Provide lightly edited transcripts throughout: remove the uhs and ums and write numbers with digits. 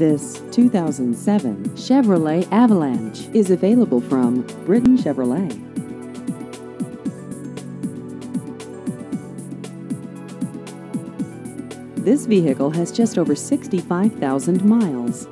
This 2007 Chevrolet Avalanche is available from Britton Chevrolet. This vehicle has just over 65,000 miles.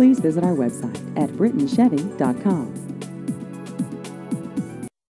Please visit our website at brittonchevy.com.